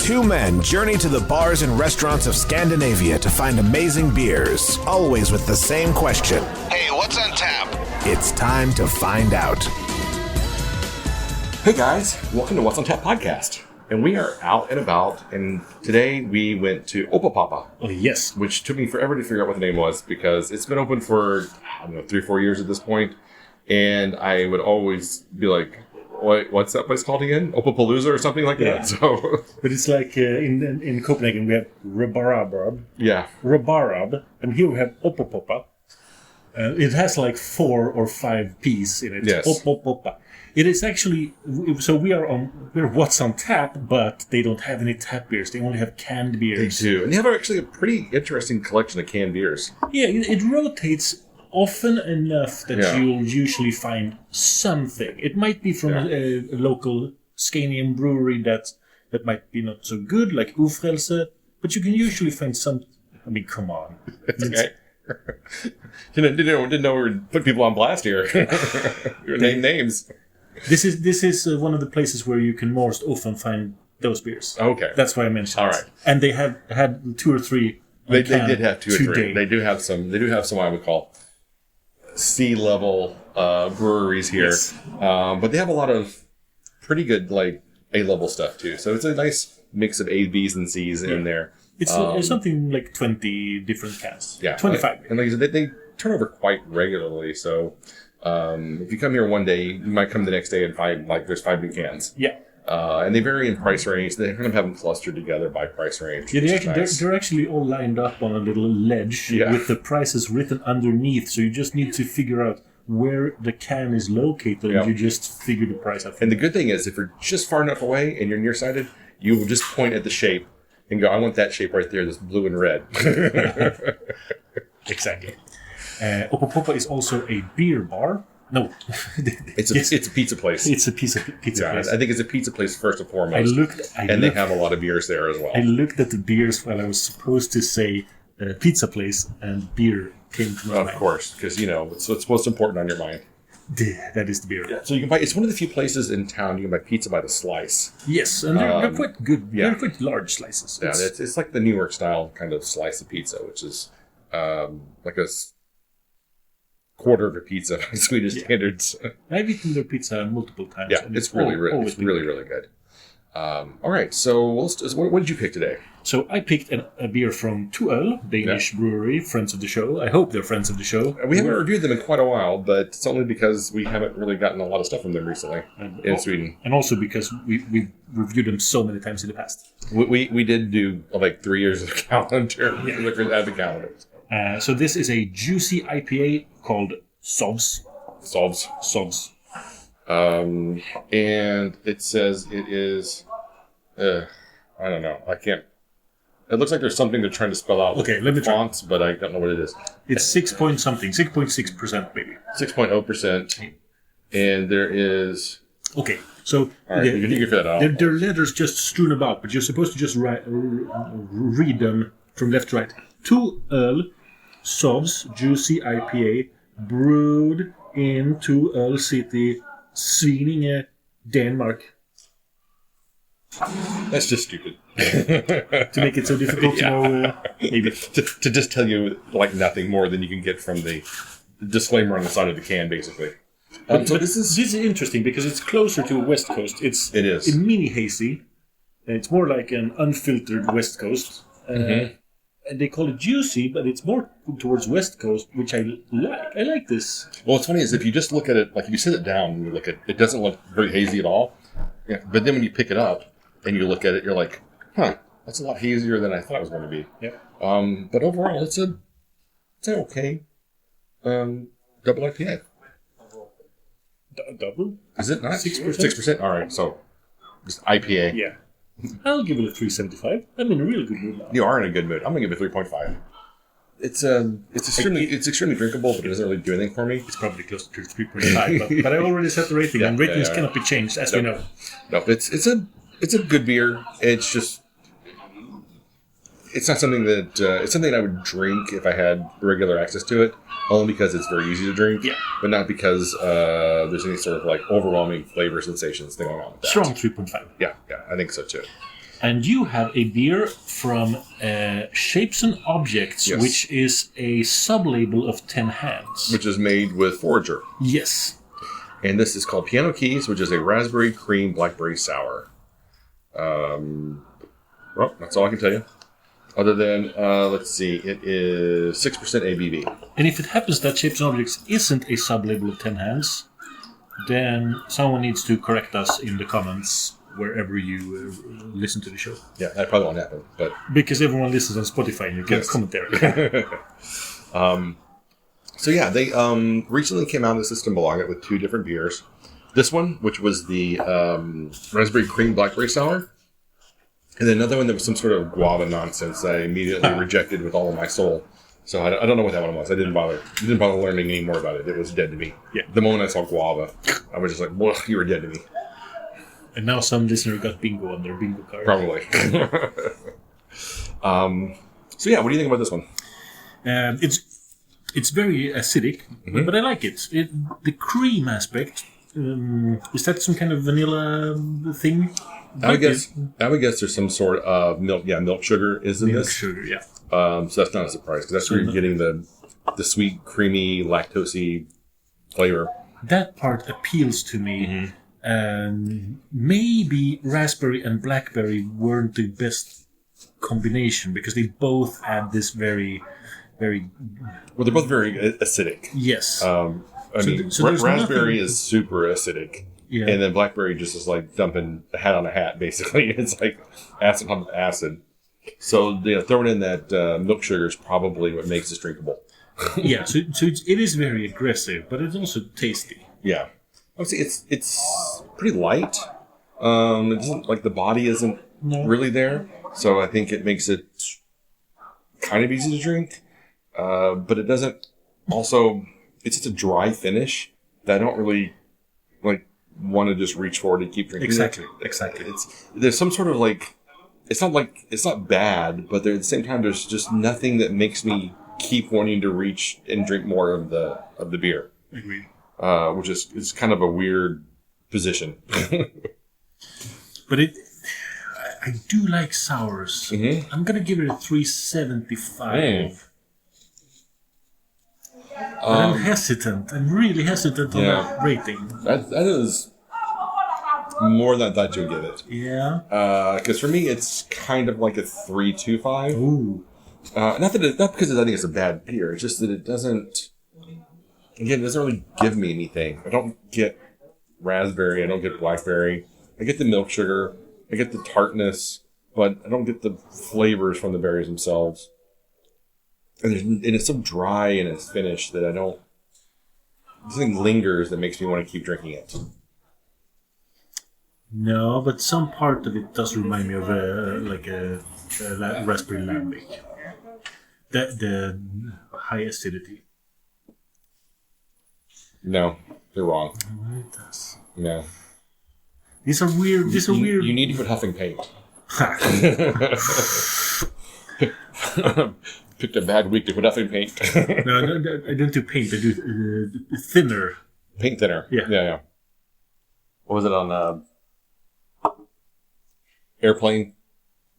Two men journey to the bars and restaurants of Scandinavia to find amazing beers, always with the same question. Hey, what's on tap? It's time to find out. Hey guys, welcome to What's on Tap podcast. And we are out and about, and today we went to Opopoppa. Oh, yes. Which took me forever to figure out what the name was, because it's been open for, 3-4 years at this point. And I would always be like, what's that place called again? Opopalooza or something like that. So, but it's like in Copenhagen we have Rhubarb. Yeah. Rhubarb. And here we have Opopoppa. It has like 4 or 5 P's in it. Yes. Opopoppa. It is actually, so we're What's on Tap, but they don't have any tap beers. They only have canned beers. They do. And they have actually a pretty interesting collection of canned beers. Yeah, it rotates often enough that you'll usually find something. It might be from a local Scandinavian brewery that might be not so good, like Ol Svos, but you can usually find some. I mean, come on. Okay. Didn't know we were putting people on blast here. We were naming names. This is one of the places where you can most often find those beers. Okay. That's why I mentioned it. All right. And they have had 2 or 3. They did have 2 or 3. Today. They do have some. They do have some I would call C-level breweries here, Yes. But they have a lot of pretty good like A-level stuff too. So it's a nice mix of A, B's, and C's in there. It's something like 20 different cans. Yeah, 25. And like I said, they turn over quite regularly. So if you come here one day, you might come the next day and find like there's 5 new cans. Yeah. And they vary in price range. They kind of have them clustered together by price range. Yeah, nice. they're actually all lined up on a little ledge with the prices written underneath. So you just need to figure out where the can is located, and you just figure the price out. And the good thing is, if you're just far enough away and you're nearsighted, you will just point at the shape and go, I want that shape right there, this blue and red. Exactly. Opopoppa is also a beer bar. No. It's a pizza place. It's a pizza place. I think it's a pizza place first and foremost. They have a lot of beers there as well. I looked at the beers while I was supposed to say pizza place, and beer came to my mind. Of course, because, it's what's most important on your mind. That is the beer. Yeah, so you can buy, it's one of the few places in town you can buy pizza by the slice. Yes, and they're quite good. Yeah. They're quite large slices. Yeah, it's like the New York style kind of slice of pizza, which is like a quarter of a pizza by Swedish standards. I've eaten their pizza multiple times. Yeah, it's really good. All right, so what did you pick today? So I picked a beer from ToOl, Danish brewery, friends of the show. I hope they're friends of the show. We haven't reviewed them in quite a while, but it's only because we haven't really gotten a lot of stuff from them recently in Sweden. And also because we've reviewed them so many times in the past. We did do like 3 years of calendar. Look at the calendar. So this is a juicy IPA called Svos. Svos. And it says it is, I don't know. I can't. It looks like there's something they're trying to spell out. Okay, let me try. Fonts, but I don't know what it is. It's 6.6% maybe. 6.0%. And there is. Okay, so all right, you can figure that out. There are letters just strewn about, but you're supposed to just read them from left to right. ToOl Svos Juicy IPA brewed in ToOl City, Svininge, Denmark. That's just stupid. To make it so difficult to know, maybe. to just tell you like nothing more than you can get from the disclaimer on the side of the can, basically. But this is interesting because it's closer to West Coast. It is. It's mini hazy. It's more like an unfiltered West Coast. And they call it juicy, but it's more towards West Coast, which I like. I like this. Well, what's funny is if you just look at it, like if you sit it down and you look at it, it doesn't look very hazy at all. Yeah. But then when you pick it up and you look at it, you're like, that's a lot hazier than I thought it was going to be. Yeah. But overall, it's an okay double IPA. Double? Is it not? 6%? 6%? All right, so just IPA. Yeah. I'll give it a 3.75. I'm in a really good mood now. You are in a good mood. I'm going to give it 3.5. It's extremely drinkable, but it doesn't really do anything for me. It's probably close to 3.5, but I already set the rating, and ratings cannot be changed, as we know. No, it's a good beer. It's just it's not something that it's something I would drink if I had regular access to it, only because it's very easy to drink. Yeah. But not because there's any sort of like overwhelming flavor sensations going on with that. Strong 3.5. Yeah, I think so too. And you have a beer from Shapes and Objects, Yes. which is a sub-label of 10 Hands. Which is made with Forager. Yes. And this is called Piano Keys, which is a raspberry cream blackberry sour. Well, that's all I can tell you. Other than, let's see, it is 6% ABV. And if it happens that Shapes and Objects isn't a sub-label of 10 Hands, then someone needs to correct us in the comments wherever you listen to the show. Yeah, that probably won't happen, but... Because everyone listens on Spotify and you get a commentary. So yeah, they recently came out of the system belonging with 2 different beers. This one, which was the raspberry cream blackberry sour, and then another one that was some sort of guava nonsense that I immediately rejected with all of my soul. So I don't know what that one was. I didn't bother learning any more about it. It was dead to me. Yeah. The moment I saw guava, I was just like, "Well, you were dead to me." And now some listener got bingo on their bingo card. Probably. So yeah, what do you think about this one? It's very acidic, but I like it. The cream aspect, is that some kind of vanilla thing? I would guess there's some sort of milk sugar is in Milk this. sugar, yeah. So that's not a surprise because that's where you're getting the sweet, creamy, lactosey flavor. That part appeals to me. Maybe raspberry and blackberry weren't the best combination because they both add this very, very... Well, they're both very acidic. Yes. I mean, raspberry is super acidic. Yeah. And then blackberry just is like dumping a hat on a hat, basically. It's like acid on acid. So throwing in that milk sugar is probably what makes this drinkable. Yeah, so it is very aggressive, but it's also tasty. Yeah. Obviously, it's pretty light. It doesn't, like, the body isn't really there. So I think it makes it kind of easy to drink. But it doesn't also... It's just a dry finish that I don't really, like, want to just reach forward and keep drinking. Exactly. There's some sort of, like... It's not bad, but at the same time, there's just nothing that makes me keep wanting to reach and drink more of the beer. Agreed. Which is kind of a weird position. But I do like sours. I'm gonna give it a 375. But I'm hesitant. I'm really hesitant on that rating. That is more than I thought you would give it. Yeah. Because for me, it's kind of like a 3.25. Ooh. Not because I think it's a bad beer. It's just that it doesn't. Again, it doesn't really give me anything. I don't get raspberry. I don't get blackberry. I get the milk sugar. I get the tartness, but I don't get the flavors from the berries themselves. And it's so dry in its finish that I don't. Something lingers that makes me want to keep drinking it. No, but some part of it does remind me of a raspberry lambic. The high acidity. No, you're wrong. It does. No. These are weird. You need to quit huffing paint. Picked a bad week to quit huffing paint. No, I don't do paint. I do thinner. Paint thinner. Yeah. What was it on Airplane?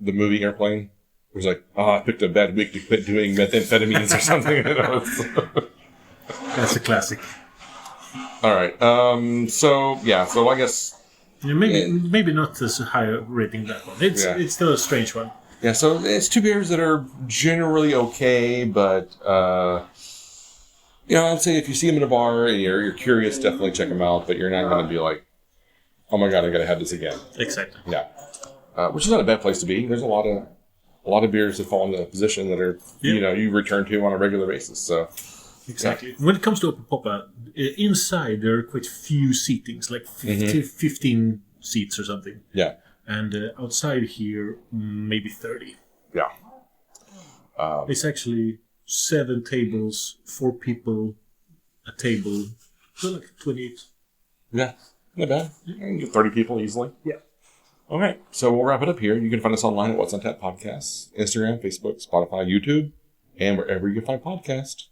The movie Airplane? It was like, I picked a bad week to quit doing methamphetamines or something. That's a classic. All right. So I guess. Yeah, maybe not as high a rating that one. It's still a strange one. Yeah. So it's 2 beers that are generally okay, but I'd say if you see them in a bar and you're curious, definitely check them out. But you're not going to be like, oh my god, I got to have this again. Exactly. Yeah. Which is not a bad place to be. There's a lot of beers that fall into that position that are you return to on a regular basis. So. Exactly. When it comes to Opopoppa, inside there are quite few seatings, like 15 seats or something. Yeah. And outside here, maybe 30. Yeah. It's actually 7 tables, 4 people, a table, so like 28. Yeah. Not bad. You can get 30 people easily. Yeah. All right. So we'll wrap it up here. You can find us online at What's on Tap Podcasts, Instagram, Facebook, Spotify, YouTube, and wherever you can find podcasts.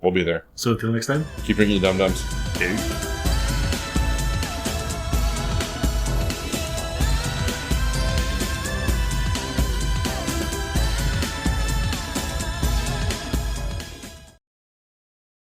We'll be there. So until next time. Keep drinking, you dum-dums. Dude.